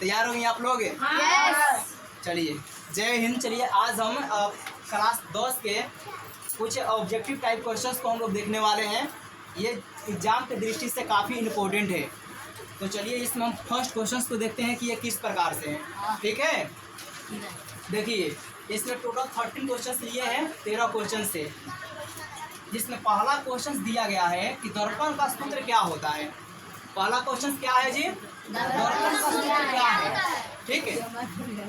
तैयार हो गए आप लोग? चलिए, जय हिंद। चलिए आज हम क्लास 10 के कुछ ऑब्जेक्टिव टाइप क्वेश्चंस को हम लोग देखने वाले हैं। ये एग्जाम की दृष्टि से काफ़ी इम्पोर्टेंट है। तो चलिए इसमें हम फर्स्ट क्वेश्चंस को देखते हैं कि ये किस प्रकार से हैं। ठीक है, देखिए इसमें टोटल 13 क्वेश्चंस लिए हैं 13 क्वेश्चन से, जिसमें पहला क्वेश्चन दिया गया है कि दर्पण का सूत्र क्या होता है। पहला क्वेश्चन क्या है जी? दर्पण का सूत्र क्या है। ठीक है,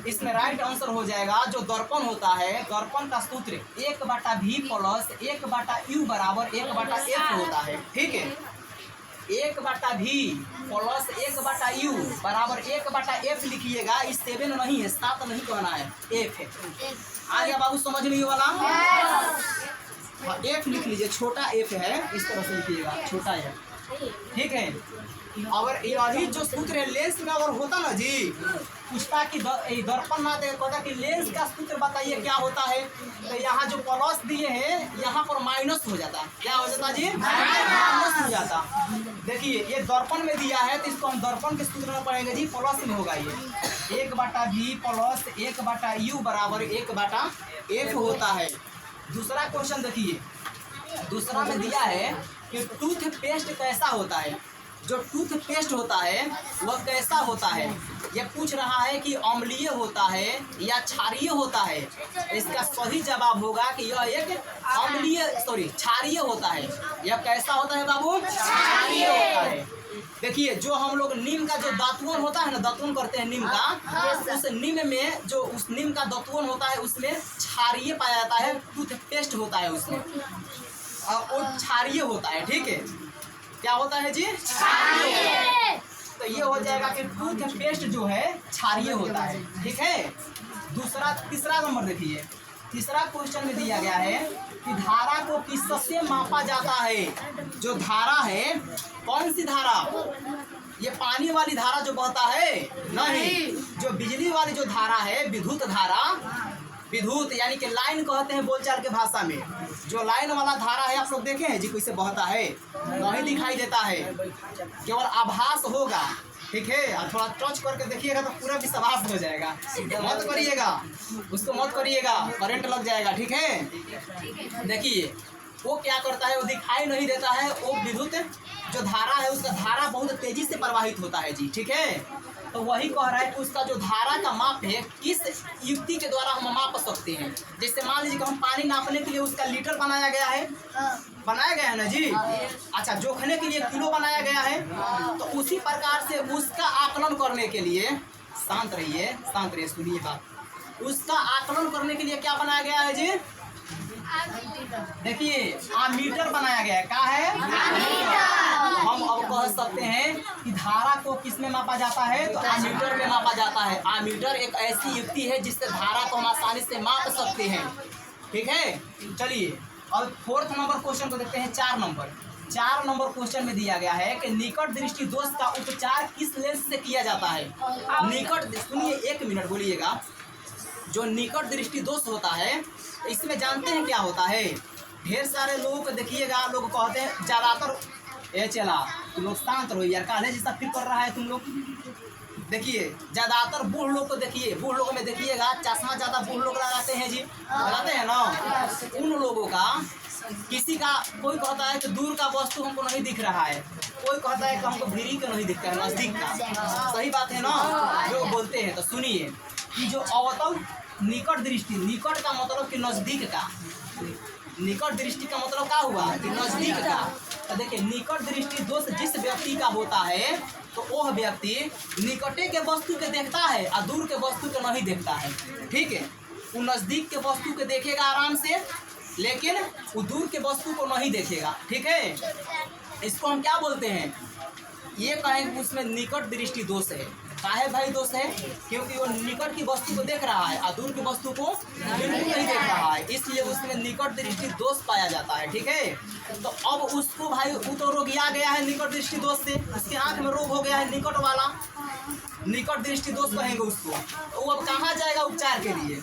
इसमें राइट आंसर हो जाएगा जो दर्पण होता है, दर्पण का सूत्र 1/v प्लस 1/u बराबर 1/f होता है। ठीक है, 1/v प्लस 1/u बराबर 1/f लिखिएगा। इस 7 नहीं है, 7 नहीं कहना है, f है। आ गया बाबू, समझ नहीं वाला? f लिख लीजिए, छोटा f है, इस तरह से लिखिएगा, छोटा है। ठीक है, अगर यही जो सूत्र है लेंस में अगर होता ना जी, पूछता कि दर्पण ना दे, कहता कि लेंस का सूत्र बताइए क्या होता है, तो यहाँ जो प्लस दिए हैं यहाँ पर माइनस हो जाता। क्या हो जाता जी? माइनस हो जाता। देखिए ये दर्पण में दिया है तो इसको हम दर्पण के सूत्र में पढ़ेंगे जी, प्लस में होगा ये 1/v प्लस 1/u बराबर 1/f होता है। दूसरा क्वेश्चन देखिए, दूसरा में दिया है कि टूथ पेस्ट कैसा होता है। जो टूथ पेस्ट होता है वह कैसा होता है, यह पूछ रहा है कि अम्लीय होता है या क्षारीय होता है। इसका सही जवाब होगा कि यह एक क्षारीय होता है। यह कैसा होता है बाबू? क्षारीय होता है। देखिए जो हम लोग नीम का जो दातुन होता है ना, दातुन करते हैं नीम का, उस नीम में जो उस नीम का दातुन होता है उसमें क्षारीय पाया जाता है, टूथ पेस्ट होता है उसमें, और क्षारीय होता है। ठीक है, क्या होता है जी? क्षारीय। तो ये हो जाएगा कि टूथ पेस्ट जो है क्षारीय होता है। ठीक है, तीसरा नंबर देखिए, तीसरा क्वेश्चन में दिया गया है कि धारा को किससे मापा जाता है। जो धारा है, कौन सी धारा? ये पानी वाली धारा जो बहता है नहीं, जो बिजली वाली जो धारा है, विद्युत धारा, विद्युत यानी कि लाइन कहते हैं बोलचाल के भाषा में। जो लाइन वाला धारा है आप लोग देखे हैं जी कैसे बहता है? नहीं दिखाई देता है, केवल आभास होगा। ठीक है, और थोड़ा टच करके देखिएगा तो पूरा विश्वास हो जाएगा। मत करिएगा उसको, मत करिएगा, करंट लग जाएगा। ठीक है, देखिए वो क्या करता है, वो दिखाई नहीं देता है। वो विद्युत जो धारा है उसका धारा बहुत तेजी से प्रवाहित होता है जी। ठीक है, तो वही कह रहा है कि उसका जो धारा का माप है किस युक्ति के द्वारा हम माप सकते हैं। जैसे मान लीजिए कि हम पानी नापने के लिए उसका लीटर बनाया गया है, बनाया गया है ना जी। अच्छा, जोखने के लिए किलो बनाया गया है। तो उसी प्रकार से उसका आकलन करने के लिए, शांत रहिए सुनिए बात, उसका आकलन करने के लिए क्या बनाया गया है जी? देखिए आमीटर बनाया गया है। क्या है? हम अब कह सकते हैं कि धारा को किस में मापा जाता है, तो आमीटर में मापा जाता है। आमीटर एक ऐसी युक्ति है जिससे धारा को हम आसानी से माप सकते हैं। ठीक है, चलिए अब फोर्थ नंबर क्वेश्चन को देखते हैं। 4 नंबर क्वेश्चन में दिया गया है कि निकट दृष्टि दोष का उपचार किस लेंस से किया जाता है। निकट, सुनिए 1 मिनट बोलिएगा। जो निकट दृष्टि दोष होता है इसमें जानते हैं क्या होता है? ढेर सारे लोगों को देखिएगा, लोग कहते हैं ज़्यादातर, ए चला तुम लोग शांत रहो यार, काले जैसा फिर कर रहा है तुम लोग। देखिए ज़्यादातर बूढ़ लोग को देखिए, बूढ़ लोगों में देखिएगा चश्मा ज़्यादा बूढ़ लोग लगाते हैं जी, लगाते हैं ना। उन लोगों का, किसी का, कोई कहता है कि दूर का वस्तु हमको नहीं दिख रहा है, कोई कहता है कि हमको भीरी का नहीं दिखता है, नज़दीक का। सही बात है ना जो बोलते हैं। तो सुनिए कि जो अवतल निकट दृष्टि, निकट का मतलब कि नज़दीक का, निकट दृष्टि का मतलब क्या हुआ कि नज़दीक का। तो देखिए निकट दृष्टि दोष जिस व्यक्ति का होता है तो वह व्यक्ति निकटे के वस्तु के देखता है और दूर के वस्तु को नहीं देखता है। ठीक है, वो नज़दीक के वस्तु को देखेगा आराम से, लेकिन वो दूर के वस्तु को नहीं देखेगा। ठीक है, इसको हम क्या बोलते हैं? ये कहेंगे उसमें निकट दृष्टि दोष है। काहे भाई दोष है? क्योंकि वो निकट की वस्तु को देख रहा है और दूर की वस्तु को बिल्कुल नहीं देख रहा है, इसलिए उसमें निकट दृष्टि दोष पाया जाता है। ठीक है, तो अब उसको भाई वो तो रोगिया गया है निकट दृष्टि दोष से, उसके आंख में रोग हो गया है निकट वाला, निकट दृष्टि दोष कहेंगे उसको। तो वो अब कहाँ जाएगा उपचार के लिए?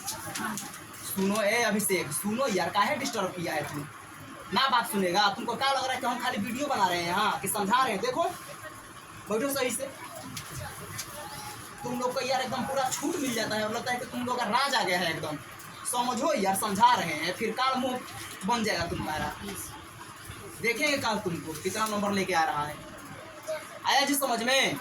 सुनो ए अभिषेक, सुनो यार, काहे डिस्टर्ब किया है तुम? ना बात सुनेगा? तुमको क्या लग रहा है कि हम खाली वीडियो बना रहे हैं यहाँ कि समझा रहे हैं? देखो बैठो सही से। तुम लोग को यार एकदम पूरा छूट मिल जाता है और लगता है कि तुम लोग का राज आ गया है एकदम। समझो यार, समझा रहे हैं, फिर काल मुंह बन जाएगा तुम्हारा। देखेंगे काल तुमको कितना नंबर लेके आ रहा है। आया जी समझ में?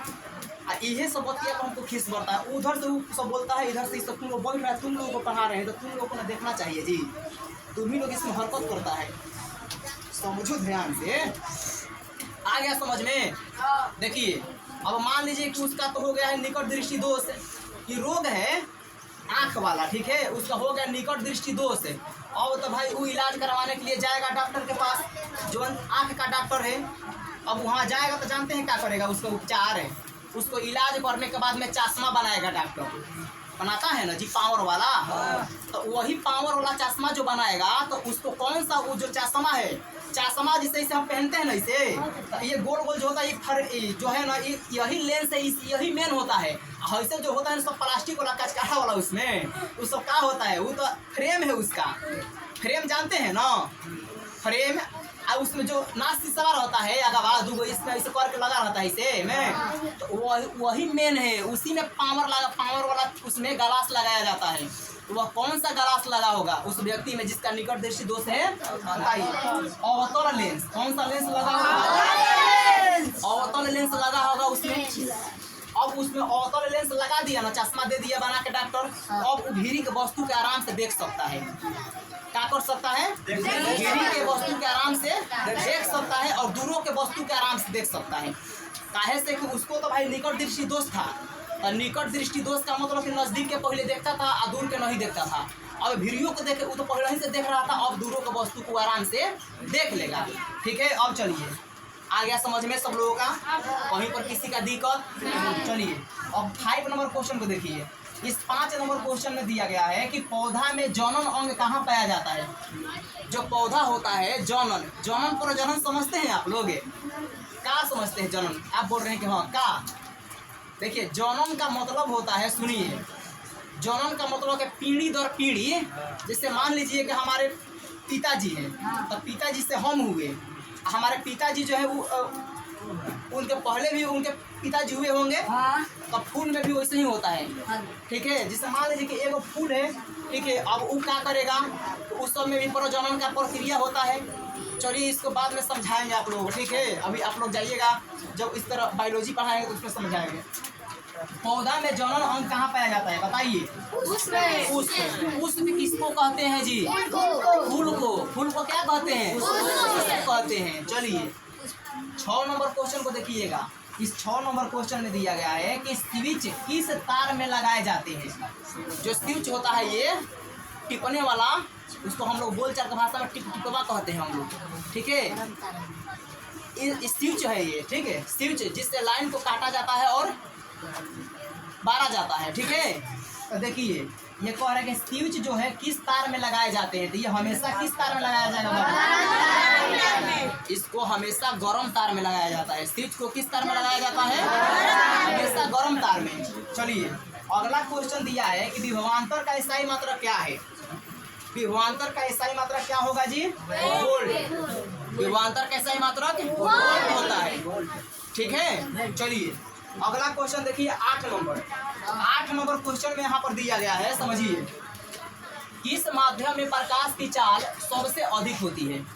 यही सब बतिया को हमको खीस बढ़ता है। उधर से वो सब बोलता है, इधर से सब तुम लोग बोल रहा है, तुम लोगों को पढ़ा रहे हैं तो तुम लोगों को देखना चाहिए जी। तुम ही लोग इसमें हरकत करता है, समझो ध्यान से। आ गया समझ में? देखिए अब मान लीजिए कि उसका तो हो गया है निकट दृष्टि दोष, ये रोग है आँख वाला, ठीक है, उसका हो गया निकट दृष्टि दोष। अब तो भाई वो इलाज करवाने के लिए जाएगा डॉक्टर के पास, जो आँख का डॉक्टर है। अब वहाँ जाएगा तो जानते हैं क्या करेगा, उसका उपचार है, उसको इलाज करने के बाद में चश्मा बनाएगा डॉक्टर, बनाता है ना जी पावर वाला। तो वही पावर वाला चश्मा जो बनाएगा तो उसको कौन सा वो जो चश्मा है, चश्मा जिसे इसे हम पहनते हैं ना, इसे तो ये गोल गोल जो होता है ये जो है ना, यही लेंस है, यही मेन होता है। ऐसे जो होता है सब प्लास्टिक वाला कचकाड़ा वाला, उसमें वो सब क्या होता है, वो तो फ्रेम है उसका। फ्रेम जानते हैं ना, फ्रेम और उसमें जो नाच शीशा होता है अगवा दूगो इसमें इसे करके लगा रहता है इसे में, तो वही मेन है, उसी में पावर वाला उसमें ग्लास लगाया जाता है। तो वह कौन सा ग्लास लगा होगा उस व्यक्ति में जिसका निकट दृष्टि दोष है, बताइए। अवतल लेंस, कौन सा लेंस लगा होगा? अवतल लेंस लगा होगा उसमें। अब उसमें अवतल लेंस लगा दिया ना, चश्मा दे दिया बना के डॉक्टर, अब भीरी के वस्तु के आराम से देख सकता है। क्या कर सकता है? भीरी के वस्तु के आराम से देख सकता है और दूरों के वस्तु के आराम से देख सकता है। काहे से कि उसको तो भाई निकट दृष्टि दोष था, और निकट दृष्टि दोष का मतलब कि नजदीक के पहले देखता था और दूर के नहीं देखता था। अब भीड़ियों को देखे, वो तो पहले ही से देख रहा था, अब दूरों के वस्तु को आराम से देख लेगा, ठीक है। अब चलिए आ गया समझ में सब लोगों का, कहीं पर किसी का दिक्कत? चलिए अब 5 नंबर क्वेश्चन को देखिए। इस 5 नंबर क्वेश्चन में दिया गया है कि पौधा में जनन अंग कहाँ पाया जाता है। जो पौधा होता है जनन, जनन प्रजनन समझते हैं आप लोग? क्या समझते हैं जनन? आप बोल रहे हैं कि हाँ का। देखिए जनन का मतलब होता है, सुनिए, जनन का मतलब है पीढ़ी दर पीढ़ी। जैसे मान लीजिए कि हमारे पिताजी हैं, तो पिताजी से हम हुए, हमारे पिताजी जो है वो उनके पहले भी उनके पिताजी हुए होंगे, तो फूल में भी वैसे ही होता है, ठीक है। जिससे मान लीजिए कि एगो फूल है, ठीक है, अब वो क्या करेगा, तो उस सब में भी प्रजनन का प्रक्रिया होता है। चलिए इसको बाद में समझाएंगे आप लोग, ठीक है। अभी आप लोग जाइएगा, जब इस तरह बायोलॉजी पढ़ाएंगे तो उसमें समझाएंगे। पौधा में जनन अंग कहाँ पाया जाता है बताइए? पुष्प किसको कहते हैं जी? फूल को। फूल को क्या कहते हैं? कहते हैं। चलिए 6 नंबर क्वेश्चन को देखिएगा। इस 6 नंबर क्वेश्चन में दिया गया है कि स्विच किस तार में लगाए जाते हैं। जो स्विच होता है ये टिपने वाला, उसको हम लोग बोलचाल की भाषा में टिपवा कहते हैं हम लोग, ठीक है। स्विच है ये, ठीक है, स्विच जिससे लाइन को काटा जाता है और बारा जाता है, ठीक है। तो देखिए ये कह रहे हैं कि स्विच जो है किस तार में लगाए जाते हैं, तो ये हमेशा किस तार में लगाया जाएगा? इसको हमेशा गर्म तार में लगाया जाता है। स्विच को किस तार में लगाया जाता है? हमेशा गर्म तार में। चलिए अगला क्वेश्चन दिया है कि विभवांतर का ईसाई मात्रा क्या है। विभवांतर का ईसाई मात्रा क्या होगा जी? वोल्ट। विभवांतर का ईसाई मात्रा वोल्ट होता है, ठीक है। चलिए अगला क्वेश्चन देखिए 8 नंबर। 8 नंबर क्वेश्चन में यहाँ पर दिया गया है, समझिए, किस माध्यम में प्रकाश की चाल सबसे अधिक होती है।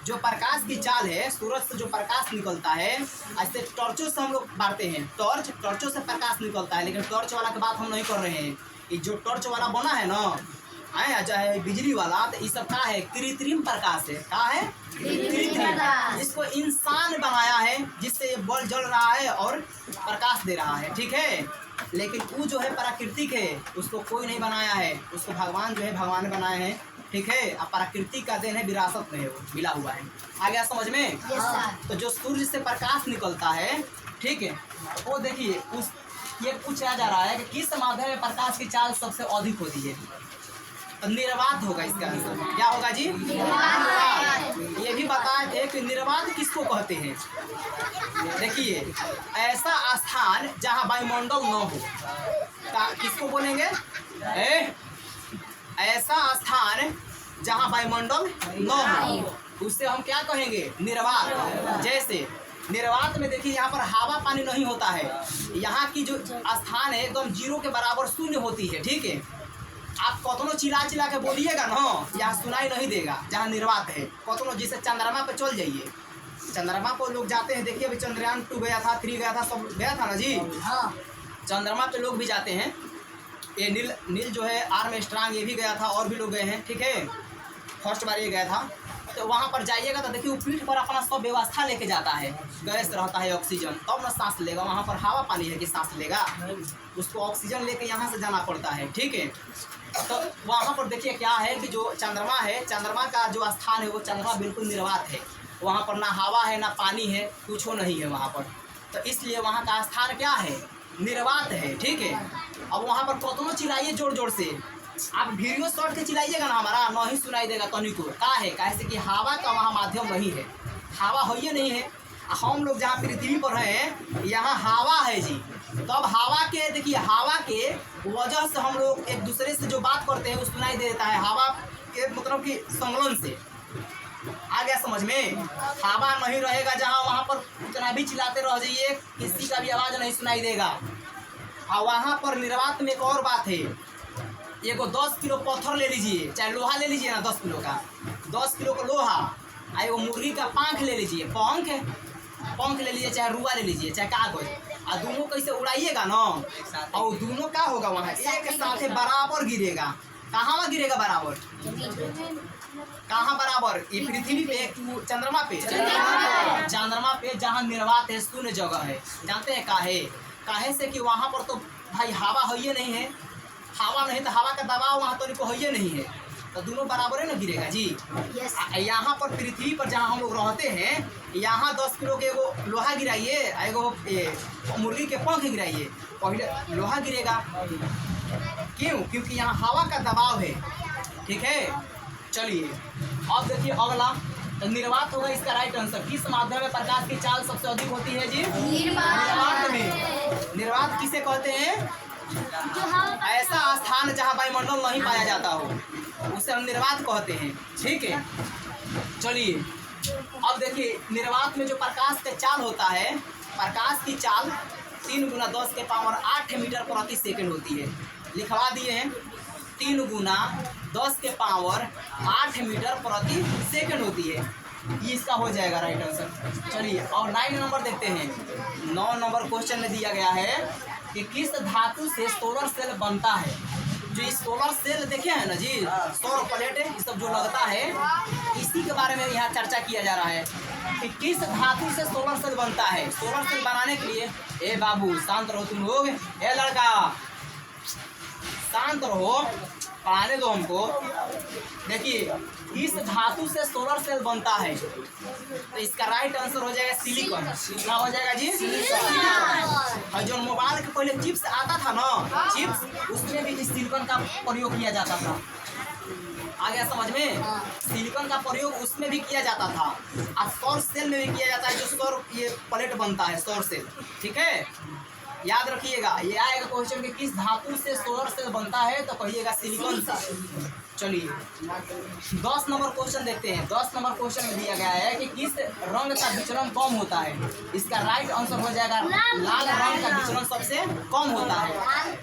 जो प्रकाश की चाल है, सूरज से जो प्रकाश निकलता है, ऐसे टॉर्चों से हम लोग बांटते हैं, टॉर्चों से प्रकाश निकलता है, लेकिन टॉर्च वाला की बात हम नहीं कर रहे हैं। ये जो टॉर्च वाला बना है ना, चाहे बिजली वाला, तो ये सब क्या है? कृत्रिम प्रकाश है। क्या है? कृत्रिम। इसको इंसान बनाया है, जिससे ये बल्ब जल रहा है और प्रकाश दे रहा है, ठीक है। लेकिन वो जो है प्राकृतिक है, उसको कोई नहीं बनाया है, उसको भगवान जो है भगवान ने बनाए हैं, ठीक है। अब प्रकृति का देन है, विरासत में है, वो मिला हुआ है। आ गया समझ में? तो जो सूर्य से प्रकाश निकलता है, ठीक है, वो देखिए ये पूछा जा रहा है कि किस माध्यम में प्रकाश की चाल सबसे अधिक होती है। तो निर्वात होगा इसका आंसर। क्या होगा जी? निर्वात। ये भी बताए थे कि निर्वात किसको कहते हैं। देखिए ऐसा स्थान जहाँ वायुमंडल न हो, किसको बोलेंगे? ऐसा स्थान जहाँ वायुमंडल न हो, उससे हम क्या कहेंगे? निर्वात। जैसे निर्वात में देखिए यहाँ पर हवा पानी नहीं होता है। यहाँ की जो स्थान है एकदम जीरो के बराबर शून्य होती है। ठीक है, आप कतनो चिल्ला चिल्ला के बोलिएगा ना, यहाँ सुनाई नहीं देगा जहाँ निर्वात है। कतनो जैसे चंद्रमा पे चल जाइए, चंद्रमा पर लोग जाते हैं, देखिए अभी चंद्रयान 2 गया था, 3 गया था, सब गया था ना जी। हाँ, चंद्रमा पे लोग भी जाते हैं। ये नील जो है आर्मस्ट्रांग, ये भी गया था, और भी लोग गए हैं। ठीक है, फर्स्ट बार ये गया था। तो वहाँ पर जाइएगा तो देखिए वो पीठ पर अपना सब व्यवस्था लेके जाता है, गैस रहता है, ऑक्सीजन, तब ना सांस लेगा। वहाँ पर हवा पानी है कि सांस लेगा, उसको ऑक्सीजन लेके यहाँ से जाना पड़ता है। ठीक है, तो वहाँ पर देखिए क्या है कि जो चंद्रमा है, चंद्रमा का जो स्थान है वो चंद्रमा बिल्कुल निर्वात है। वहाँ पर ना हवा है ना पानी है, कुछ नहीं है वहाँ पर। तो इसलिए वहाँ का स्थान क्या है, निर्वात है। ठीक है, अब वहाँ पर कतनो चिल्लाइए जोर जोर से, आप वीडियो शॉट के चिल्लाइएगा ना, हमारा नहीं सुनाई देगा तनी को। का है कैसे कि हवा का वहाँ माध्यम नहीं है, हवा है नहीं है। हम लोग जहाँ पृथ्वी पर हैं यहाँ हवा है जी। तो अब हवा के देखिए, हवा के वजह से हम लोग एक दूसरे से जो बात करते हैं वो सुनाई देता है, हवा के मतलब कि संलग्न से। आ गया समझ में? हवा नहीं रहेगा जहाँ, वहाँ पर उतना भी चिल्लाते रह जाइए, किसी का भी आवाज़ नहीं सुनाई देगा। और वहाँ पर निर्वात में एक और बात है, एगो 10 किलो पत्थर ले लीजिए, चाहे लोहा ले लीजिए ना, 10 किलो का, 10 किलो का लोहा, और एगो मुर्गी का पंख ले लीजिए, पंख ले लीजिए, चाहे रुआ ले लीजिए, चाहे कागज, और दोनों कैसे उड़ाइएगा ना, और दोनों क्या होगा वहाँ एक साथ बराबर गिरेगा। कहाँ गिरेगा बराबर? कहाँ बराबर? ये पृथ्वी पे, चंद्रमा पे, चंद्रमा पे जहाँ निर्वात है, शून्य जगह है। जानते हैं काहे से कि वहाँ पर तो भाई हवा है नहीं है, हवा नहीं तो हवा का दबाव वहाँ तो है नहीं है, तो दोनों बराबर है ना गिरेगा जी। यहाँ पर पृथ्वी पर जहाँ हम लोग रहते हैं, यहाँ 10 किलो के एगो लोहा गिराइए, एगो मुर्गी के पंख गिराइए, पहले लोहा गिरेगा। क्यों? क्योंकि यहाँ हवा का दबाव है। ठीक है, चलिए अब देखिए अगला, तो निर्वात होगा इसका राइट आंसर। किस माध्यम में प्रकाश की चाल सबसे अधिक होती है जी? निर्वात में। निर्वात किसे कहते हैं? ऐसा स्थान जहाँ वायुमंडल नहीं पाया जाता हो, उसे हम निर्वात कहते हैं। ठीक है, चलिए अब देखिए निर्वात में जो प्रकाश का चाल होता है, प्रकाश की चाल 3 × 10 के पावर 8 मीटर प्रति सेकंड होती है। लिखवा दिए हैं, 3 × 10 के पावर 8 मीटर प्रति सेकंड होती है। ये इसका हो जाएगा राइट आंसर। चलिए और 9 नंबर देखते हैं। 9 नंबर क्वेश्चन में दिया गया है कि किस धातु से सोलर सेल बनता है। जो इस सोलर सेल देखे हैं ना जी, सौर प्लेट ये सब जो लगता है, इसी के बारे में यहाँ चर्चा किया जा रहा है कि किस धातु से सोलर सेल बनता है। सोलर सेल बनाने के लिए, ए बाबू शांत रहो तुम लोग, ए लड़का शांत रहो, पढ़ाने दो हमको। देखिए इस धातु से सोलर सेल बनता है, तो इसका राइट आंसर हो जाएगा सिलिकॉन। क्या हो जाएगा जी? सिलिकॉन। और जो मोबाइल के पहले चिप्स आता था ना, चिप्स, उसमें भी इस सिलिकॉन का प्रयोग किया जाता था। आ गया समझ में? सिलिकॉन का प्रयोग उसमें भी किया जाता था, और सौर सेल में भी किया जाता है, जो सौर ये प्लेट बनता है, सौर सेल। ठीक है, याद रखिएगा। ये आएगा क्वेश्चन कि किस धातु से सोलर सेल बनता है, तो कहिएगा सिलिकॉन से। चलिए 10 नंबर क्वेश्चन देखते हैं। 10 नंबर क्वेश्चन में दिया गया है कि किस रंग का विचलन कम होता है। इसका राइट आंसर हो जाएगा लाल रंग का विचलन सबसे कम होता है।